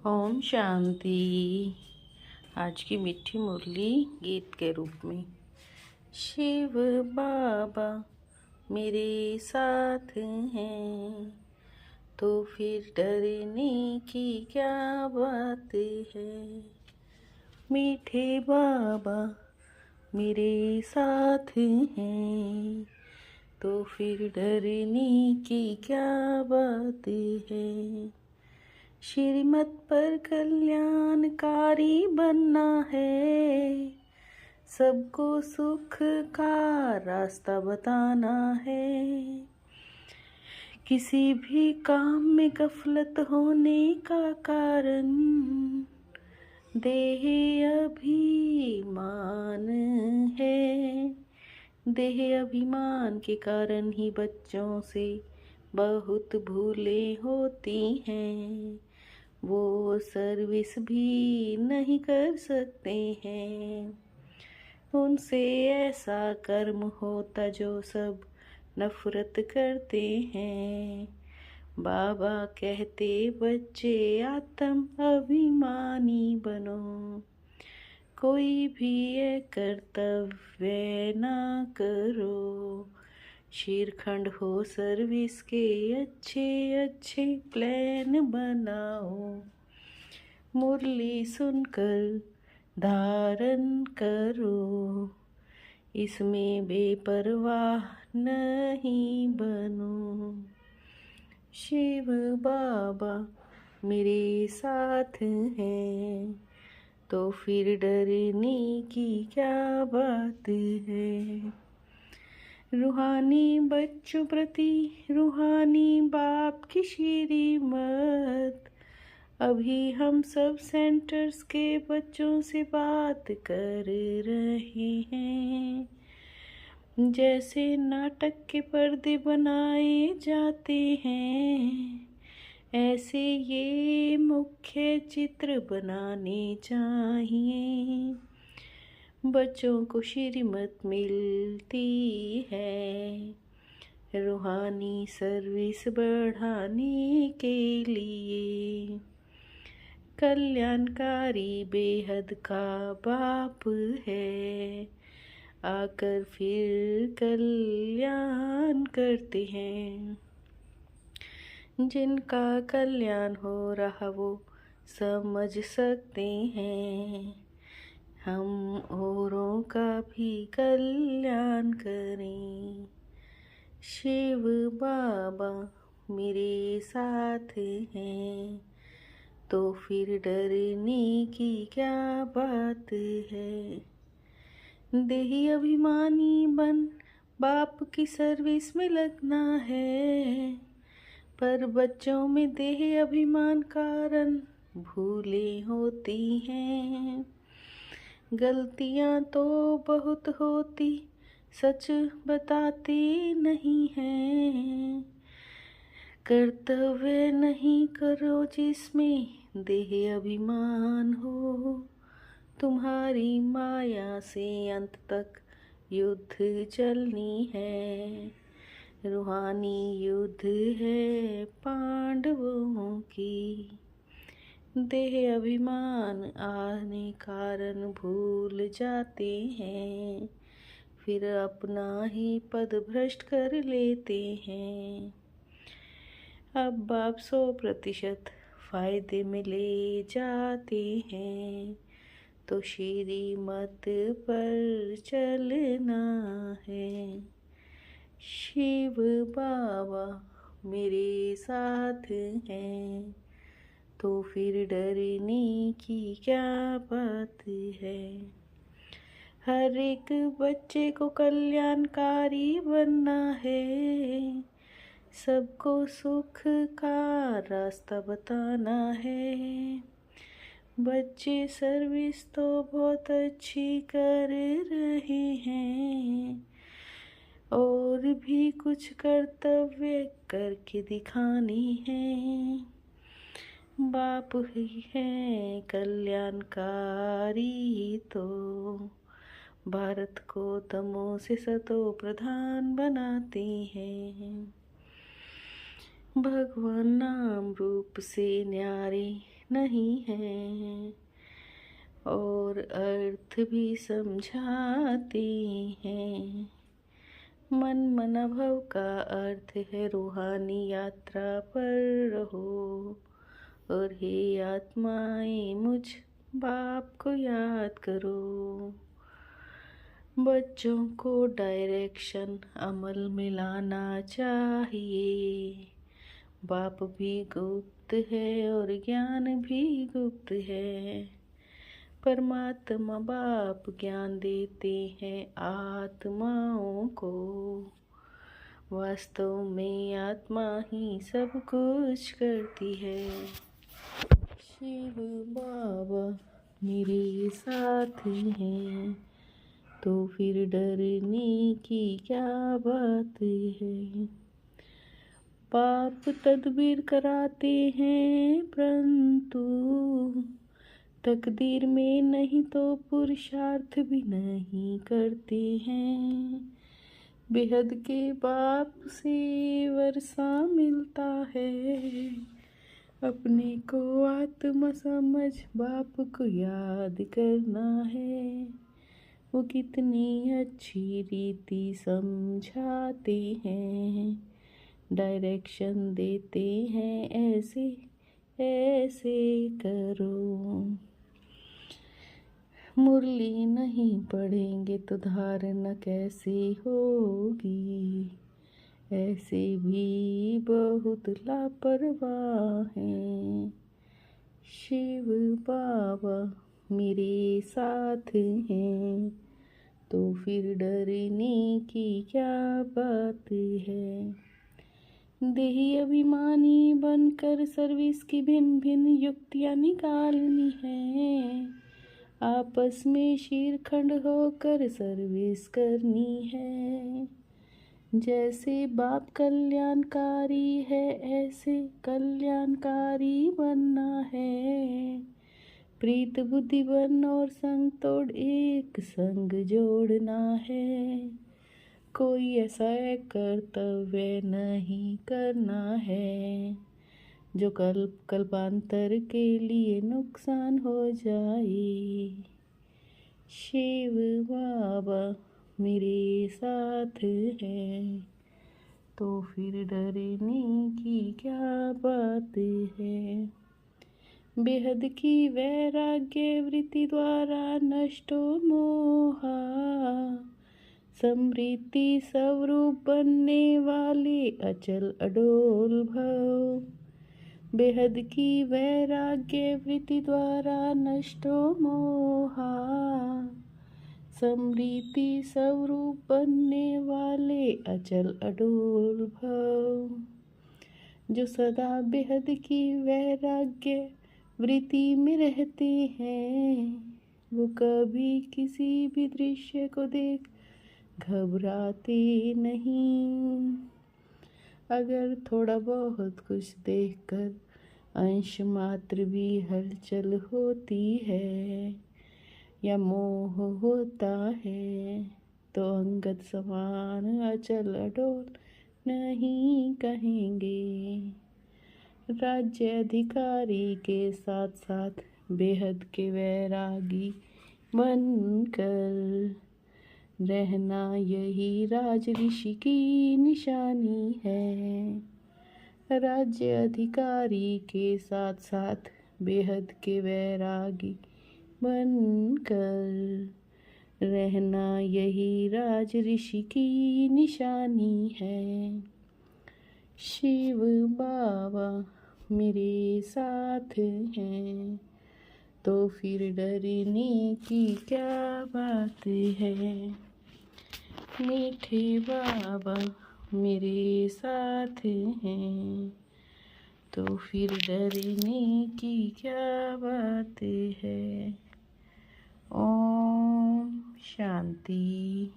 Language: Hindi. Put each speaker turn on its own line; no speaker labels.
ओम शांति। आज की मीठी मुरली गीत के रूप में। शिव बाबा मेरे साथ हैं, तो फिर डरने की क्या बात है। मीठे बाबा मेरे साथ हैं, तो फिर डरने की क्या बात है। श्रीमत पर कल्याणकारी बनना है, सबको सुख का रास्ता बताना है। किसी भी काम में गफलत होने का कारण देह अभिमान है। देह अभिमान के कारण ही बच्चों से बहुत भूलें होती हैं। वो सर्विस भी नहीं कर सकते हैं। उनसे ऐसा कर्म होता जो सब नफरत करते हैं। बाबा कहते बच्चे आत्म अभिमानी बनो, कोई भी ये कर्तव्य ना करो। शीरखंड हो सर्विस के अच्छे अच्छे प्लान बनाओ। मुरली सुनकर धारण करो, इसमें बेपरवाह नहीं बनो। शिव बाबा मेरे साथ हैं, तो फिर डरने की क्या बात है। रूहानी बच्चों प्रति रूहानी बाप की श्रीमत। अभी हम सब सेंटर्स के बच्चों से बात कर रहे हैं। जैसे नाटक के पर्दे बनाए जाते हैं, ऐसे ये मुख्य चित्र बनाने चाहिए। बच्चों को श्रीमत मिलती है रूहानी सर्विस बढ़ाने के लिए। कल्याणकारी बेहद का बाप है, आकर फिर कल्याण करते हैं। जिनका कल्याण हो रहा वो समझ सकते हैं। हम औरों का भी कल्याण करें। शिव बाबा मेरे साथ हैं, तो फिर डरने की क्या बात है। देही अभिमानी बन बाप की सर्विस में लगना है, पर बच्चों में देह अभिमान कारण भूलें होती हैं। गलतियां तो बहुत होती, सच बताते नहीं हैं। कर्तव्य नहीं करो जिसमें देह अभिमान हो। तुम्हारी माया से अंत तक युद्ध चलनी है। रूहानी युद्ध है पांडवों की। देह अभिमान आने कारण भूल जाते हैं, फिर अपना ही पद भ्रष्ट कर लेते हैं। अब बाप 100% फायदे में ले जाते हैं, तो श्रीमत पर चलना है। शिव बाबा मेरे साथ हैं, तो फिर डरने की क्या बात है। हर एक बच्चे को कल्याणकारी बनना है, सबको सुख का रास्ता बताना है। बच्चे सर्विस तो बहुत अच्छी कर रहे हैं, और भी कुछ कर्तव्य करके दिखाने हैं। बाप ही है कल्याणकारी, तो भारत को तमो से सतो प्रधान बनाते हैं। भगवान नाम रूप से न्यारे नहीं है, और अर्थ भी समझाते हैं। मन मनभव का अर्थ है रूहानी यात्रा पर रहो, और हे आत्माएं मुझ बाप को याद करो। बच्चों को डायरेक्शन अमल में लाना चाहिए। बाप भी गुप्त है और ज्ञान भी गुप्त है। परमात्मा बाप ज्ञान देते हैं आत्माओं को। वास्तव में आत्मा ही सब कुछ करती है। शिव बाबा मेरे साथ हैं, तो फिर डरने की क्या बात है। पाप तदबीर कराते हैं, परंतु तकदीर में नहीं तो पुरुषार्थ भी नहीं करते हैं। बेहद के बाप से वर्षा मिलता है, अपने को आत्मा समझ बाप को याद करना है। वो कितनी अच्छी रीति समझाते हैं, डायरेक्शन देते हैं ऐसे ऐसे करो। मुरली नहीं पढ़ेंगे तो धारणा कैसे होगी। ऐसे भी बहुत लापरवाह हैं। शिव बाबा मेरे साथ हैं, तो फिर डरने की क्या बात है। देही अभिमानी बनकर सर्विस की भिन्न भिन्न युक्तियाँ निकालनी है। आपस में शीरखंड होकर सर्विस करनी है। जैसे बाप कल्याणकारी है, ऐसे कल्याणकारी बनना है। प्रीत बुद्धि बन और संग तोड़ एक संग जोड़ना है। कोई ऐसा कर्तव्य नहीं करना है जो कल्पांतर के लिए नुकसान हो जाए। शिव बाबा मेरे साथ हैं, तो फिर डरने की क्या बात है। बेहद की वैराग्य वृत्ति द्वारा नष्टो मोहा, समृद्धि स्वरूप बनने वाले अचल अडोल भव। बेहद की वैराग्य वृत्ति द्वारा नष्टो मोहा, समृद्धि स्वरूप बनने वाले अचल अडोल भव। जो सदा बेहद की वैराग्य वृत्ति में रहते हैं, वो कभी किसी भी दृश्य को देख घबराते नहीं। अगर थोड़ा बहुत कुछ देखकर अंश मात्र भी हलचल होती है या मोह होता है, तो अंगद समान अचल अडोल नहीं कहेंगे। राज्य अधिकारी के साथ साथ बेहद के वैरागी बनकर रहना, यही राज ऋषि की निशानी है। राज्य अधिकारी के साथ साथ बेहद के वैरागी बनकर रहना, यही राज ऋषि की निशानी है। शिव बाबा मेरे साथ हैं, तो फिर डरने की क्या बात है। मीठे बाबा मेरे साथ हैं, तो फिर डरने की क्या बात है। ओम शांति।